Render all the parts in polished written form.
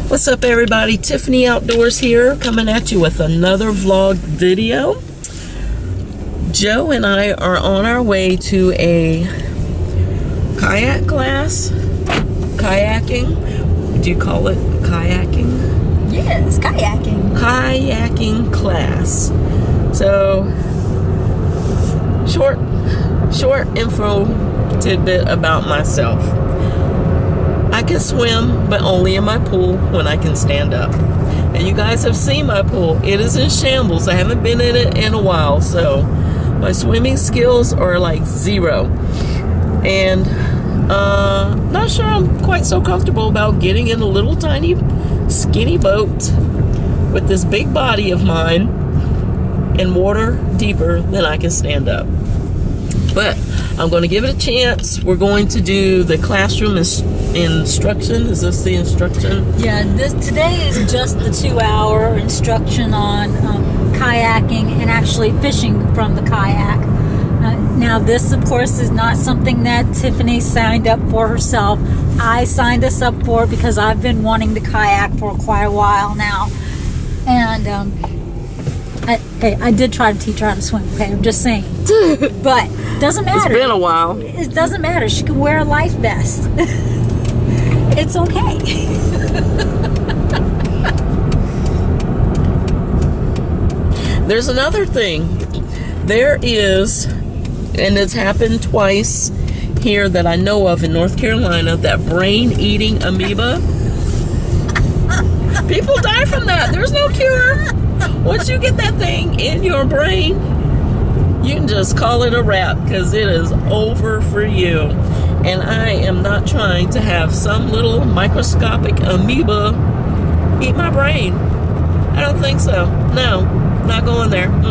What's up, everybody? Tiffany Outdoors here, coming at you with another vlog video. Joe and I are on our way to a kayak class. Kayaking? Do you call it kayaking? Yes, kayaking. Kayaking class. So, short info tidbit about myself. I can swim, but only in my pool when I can stand up. And you guys have seen my pool. It is in shambles. I haven't been in it in a while, so my swimming skills are like zero. And not sure I'm quite so comfortable about getting in a little tiny skinny boat with this big body of mine in water deeper than I can stand up. But I'm going to give it a chance. We're going to do the classroom instruction. Is this the instruction? Yeah, today is just the 2-hour instruction on kayaking and actually fishing from the kayak. Now, this, of course, is not something that Tiffany signed up for herself. I signed us up for it because I've been wanting to kayak for quite a while now. And I did try to teach her how to swim, okay? I'm just saying. But it doesn't matter. It's been a while. It doesn't matter. She can wear a life vest. It's okay. There's another thing. There is, and it's happened twice here that I know of in North Carolina, that brain-eating amoeba. People die from that. There's no cure. Once you get that thing in your brain, you can just call it a wrap because it is over for you. And I am not trying to have some little microscopic amoeba eat my brain. I don't think so. No, not going there. I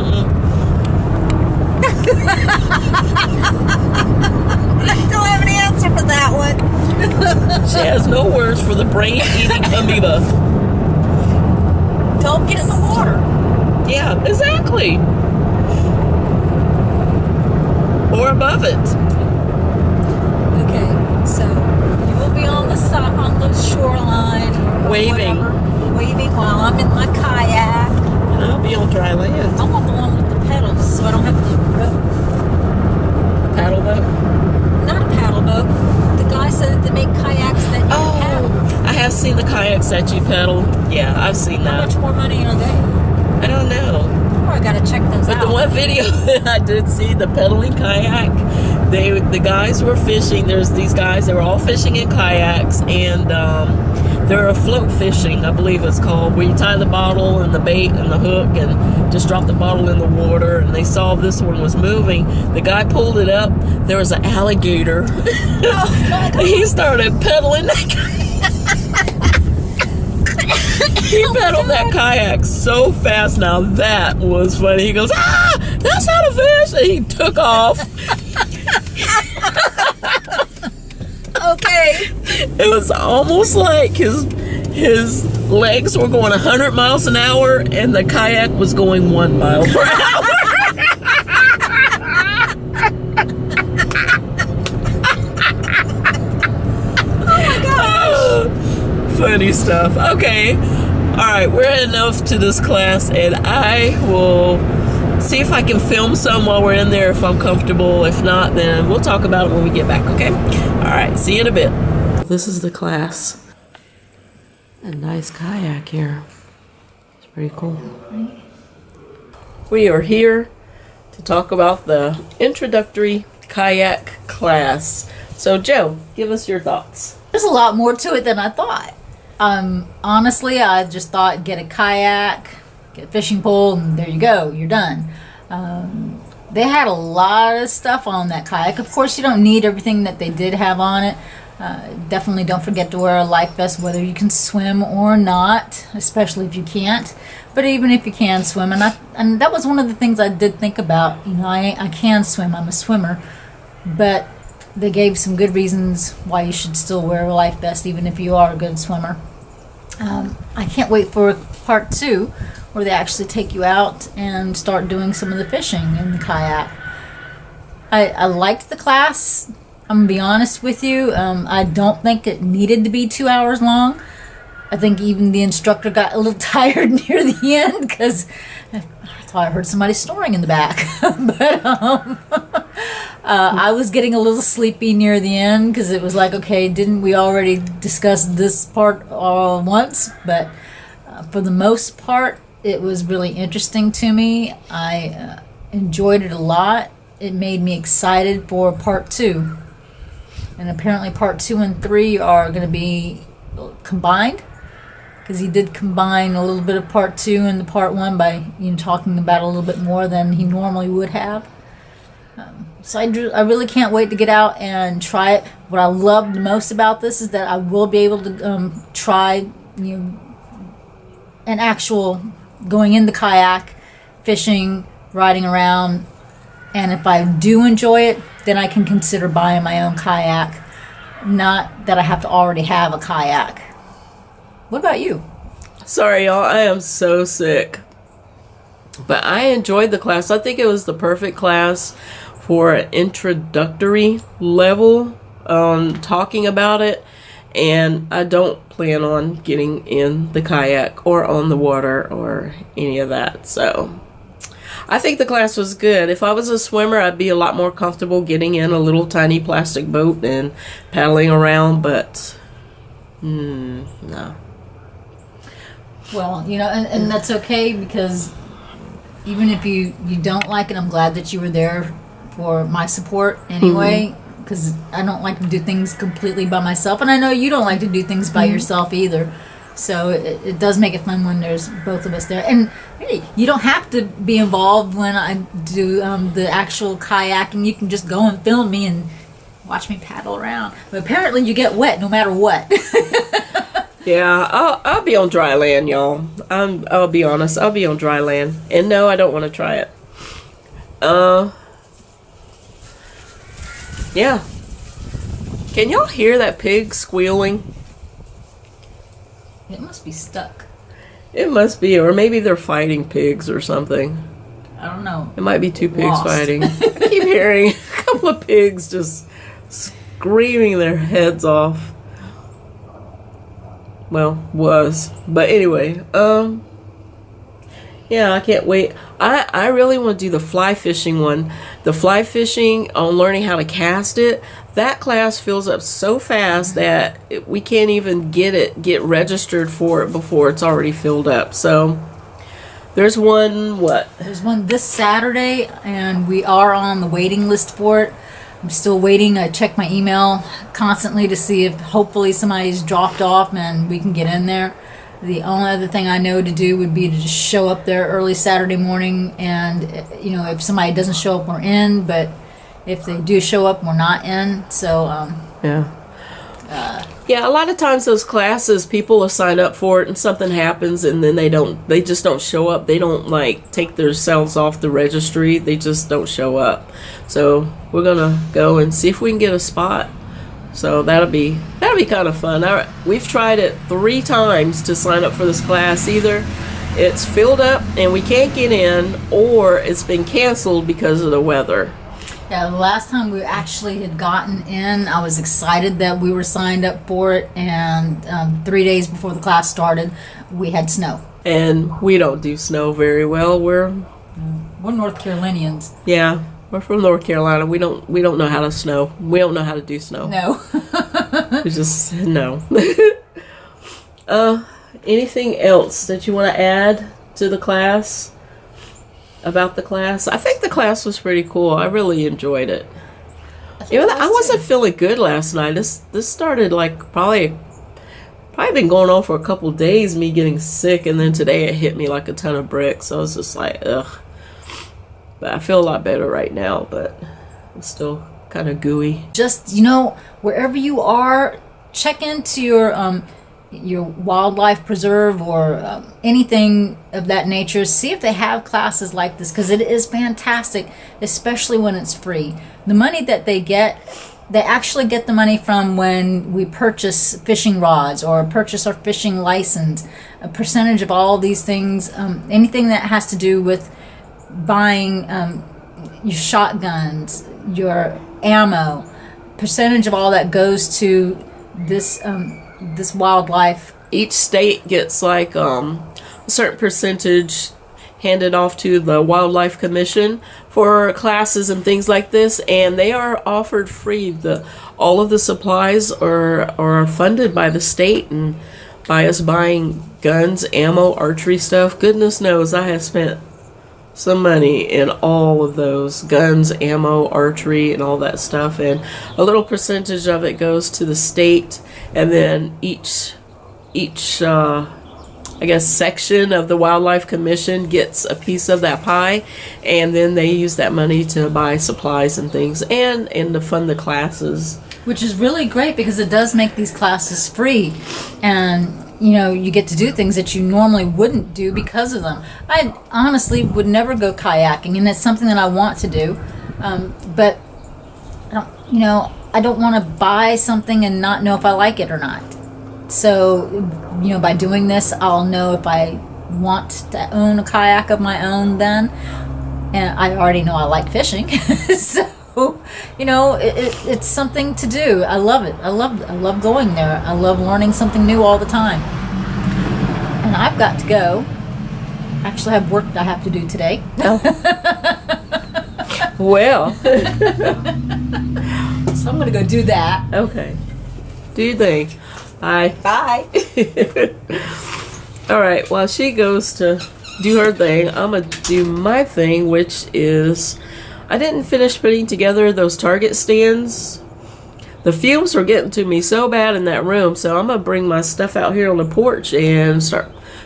don't have any answer for that one. She has no words for the brain-eating amoeba. Don't get in the water. Yeah, exactly. Or above it. Okay, so you will be on the shoreline, Waving. waving while I'm in my kayak. And I'll be on dry land. I want the one with the pedals, so I don't have to row. Paddle boat? Not a paddle boat. The guy said that they make kayaks that you can paddle. I have seen the kayaks that you pedal. Yeah, I've seen How that. much more money are they? I don't know. Oh, I gotta check those But out. the one video that I did see, the pedaling kayak, the guys were fishing. There's these guys, they were all fishing in kayaks, and they're afloat fishing, I believe it's called, where you tie the bottle and the bait and the hook and just drop the bottle in the water, and they saw this one was moving. The guy pulled it up. There was an alligator. Oh, my God. He started pedaling that kayak. He pedaled that kayak so fast. Now that was funny. He goes, that's not a fish. And he took off. Okay. It was almost like his legs were going 100 miles an hour and the kayak was going 1 mile per hour. Oh my gosh. Funny stuff. Okay. All right, we're heading off to this class, and I will see if I can film some while we're in there if I'm comfortable. If not, then we'll talk about it when we get back, okay? All right, see you in a bit. This is the class. A nice kayak here. It's pretty cool. We are here to talk about the introductory kayak class. So, Joe, give us your thoughts. There's a lot more to it than I thought. Honestly, I just thought get a kayak, get a fishing pole, and there you go, you're done. They had a lot of stuff on that kayak. Of course, you don't need everything that they did have on it. Definitely don't forget to wear a life vest, whether you can swim or not, especially if you can't. But even if you can swim, and that was one of the things I did think about. You know, I can swim. I'm a swimmer, but they gave some good reasons why you should still wear a life vest even if you are a good swimmer. I can't wait for part 2 where they actually take you out and start doing some of the fishing in the kayak. I liked the class. I'm going to be honest with you. I don't think it needed to be 2 hours long. I think even the instructor got a little tired near the end because I thought I heard somebody snoring in the back. But I was getting a little sleepy near the end because it was like, okay, didn't we already discuss this part all once? But for the most part, it was really interesting to me. I enjoyed it a lot. It made me excited for part 2. And apparently part 2 and 3 are going to be combined, because he did combine a little bit of part 2 and the part 1 by talking about a little bit more than he normally would have. So I really can't wait to get out and try it. What I love the most about this is that I will be able to try an actual going in the kayak, fishing, riding around, and if I do enjoy it, then I can consider buying my own kayak. Not that I have to already have a kayak. What about you? Sorry, y'all. I am so sick. But I enjoyed the class. I think it was the perfect class for an introductory level talking about it. And I don't plan on getting in the kayak or on the water or any of that. So I think the class was good. If I was a swimmer, I'd be a lot more comfortable getting in a little tiny plastic boat and paddling around. But no. Well, and that's okay, because even if you don't like it, I'm glad that you were there for my support anyway, because I don't like to do things completely by myself, and I know you don't like to do things by yourself either. So it does make it fun when there's both of us there. And hey, you don't have to be involved when I do the actual kayaking. You can just go and film me and watch me paddle around. But apparently you get wet no matter what. Yeah, I'll be on dry land, y'all. I'll be honest. I'll be on dry land. And no, I don't want to try it. Yeah. Can y'all hear that pig squealing? It must be stuck. It must be, or maybe they're fighting pigs or something. I don't know. It might be 2 pigs Lost. fighting. I keep hearing a couple of pigs just screaming their heads off. Well, was. But anyway, yeah, I can't wait. I really want to do the fly fishing one. The fly fishing on learning how to cast it. That class fills up so fast that we can't even get registered for it before it's already filled up. So there's one, There's one this Saturday, and we are on the waiting list for it. I'm still waiting. I check my email constantly to see if hopefully somebody's dropped off and we can get in there. The only other thing I know to do would be to just show up there early Saturday morning, and if somebody doesn't show up, we're in, but if they do show up, we're not in. So yeah. Yeah, a lot of times those classes, people will sign up for it and something happens and then they just don't show up. They don't take themselves off the registry. They just don't show up. So we're gonna go and see if we can get a spot. So that'll be kind of fun. We've tried it 3 times to sign up for this class. Either it's filled up and we can't get in, or it's been canceled because of the weather. Yeah, the last time we actually had gotten in, I was excited that we were signed up for it, and 3 days before the class started, we had snow. And we don't do snow very well. We're North Carolinians. Yeah, we're from North Carolina. We don't know how to snow. We don't know how to do snow. No. We just no. Anything else that you want to add to the class? About the class? I think the class was pretty cool. I really enjoyed it. I wasn't feeling good last night. This started probably been going on for a couple days, me getting sick, and then today it hit me like a ton of bricks. So I was just like, ugh. But I feel a lot better right now, but I'm still kind of gooey. Just, wherever you are, check into your wildlife preserve or anything of that nature. See if they have classes like this, because it is fantastic, especially when it's free. The money that they get, they actually get the money from when we purchase fishing rods or purchase our fishing license. A percentage of all these things, anything that has to do with buying your shotguns, your ammo, percentage of all that goes to this wildlife each state gets like a certain percentage handed off to the Wildlife Commission for classes and things like this, and they are offered free. All of the supplies are funded by the state and by us buying guns, ammo, archery stuff. Goodness knows I have spent some money in all of those guns, ammo, archery, and all that stuff, and a little percentage of it goes to the state, and then each I guess section of the Wildlife Commission gets a piece of that pie, and then they use that money to buy supplies and things, and to fund the classes. Which is really great because it does make these classes free, and you get to do things that you normally wouldn't do because of them. I honestly would never go kayaking, and it's something that I want to do, but I don't want to buy something and not know if I like it or not. So, by doing this, I'll know if I want to own a kayak of my own then. And I already know I like fishing. So, it's something to do. I love it. I love going there. I love learning something new all the time. And I've got to go. I actually have work I have to do today. Oh. Well. So I'm going to go do that. Okay. Do you think? Bye. Bye. All right, while she goes to do her thing, I'm going to do my thing, which is I didn't finish putting together those Target stands. The fumes were getting to me so bad in that room, so I'm going to bring my stuff out here on the porch and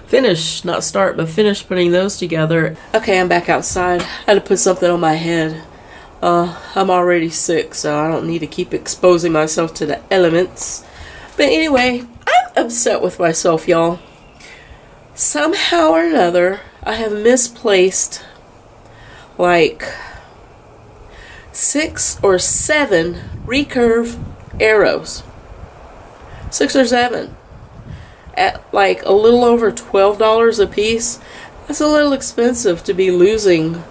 finish putting those together. Okay, I'm back outside. I had to put something on my head. I'm already sick, so I don't need to keep exposing myself to the elements. But anyway, I'm upset with myself, y'all. Somehow or another, I have misplaced like 6 or 7 recurve arrows. 6 or 7. At like a little over $12 a piece. That's a little expensive to be losing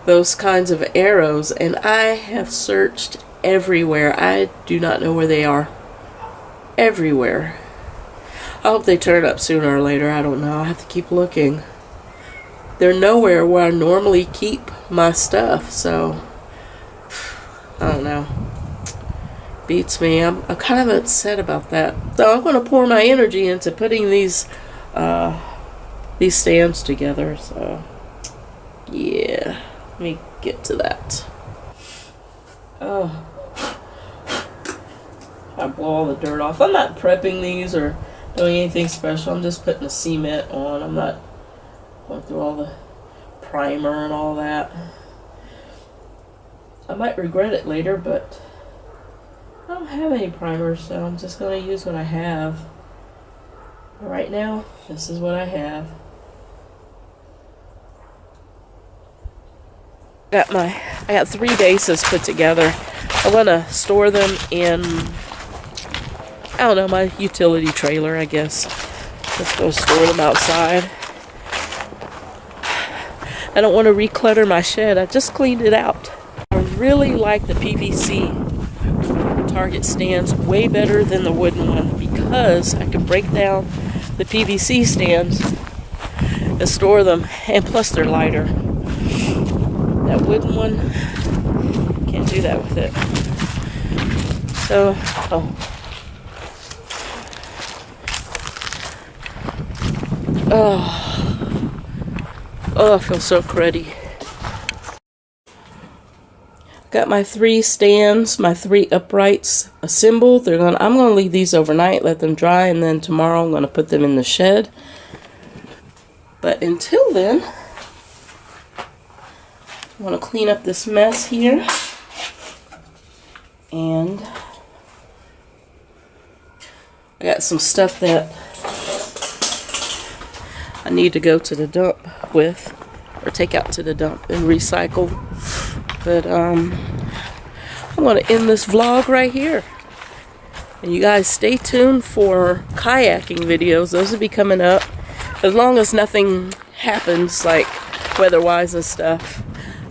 those kinds of arrows. And I have searched everywhere. I do not know where they are. Everywhere. I hope they turn up sooner or later. I don't know. I have to keep looking. They're nowhere where I normally keep my stuff, so I don't know. Beats me. I'm kind of upset about that. So I'm going to pour my energy into putting these stands together. So yeah, let me get to that. Oh. I blow all the dirt off. I'm not prepping these or doing anything special. I'm just putting the cement on. I'm not going through all the primer and all that. I might regret it later, but I don't have any primer, so I'm just going to use what I have. But right now, this is what I have. I got 3 bases put together. I'm going to store them in, I don't know, my utility trailer, I guess. Just go store them outside. I don't want to reclutter my shed. I just cleaned it out. I really like the PVC Target stands way better than the wooden one because I can break down the PVC stands and store them, and plus they're lighter. That wooden one, can't do that with it. So, oh, I feel so cruddy. Got my 3 stands, my 3 uprights assembled. I'm gonna leave these overnight, let them dry, and then tomorrow I'm gonna put them in the shed. But until then, I want to clean up this mess here, and I got some stuff that I need to go to the dump with, or take out to the dump and recycle. But I'm going to end this vlog right here. And you guys stay tuned for kayaking videos. Those will be coming up. As long as nothing happens, like weather-wise and stuff.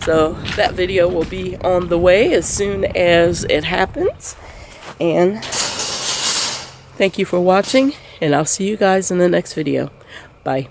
So that video will be on the way as soon as it happens. And thank you for watching. and I'll see you guys in the next video. Bye.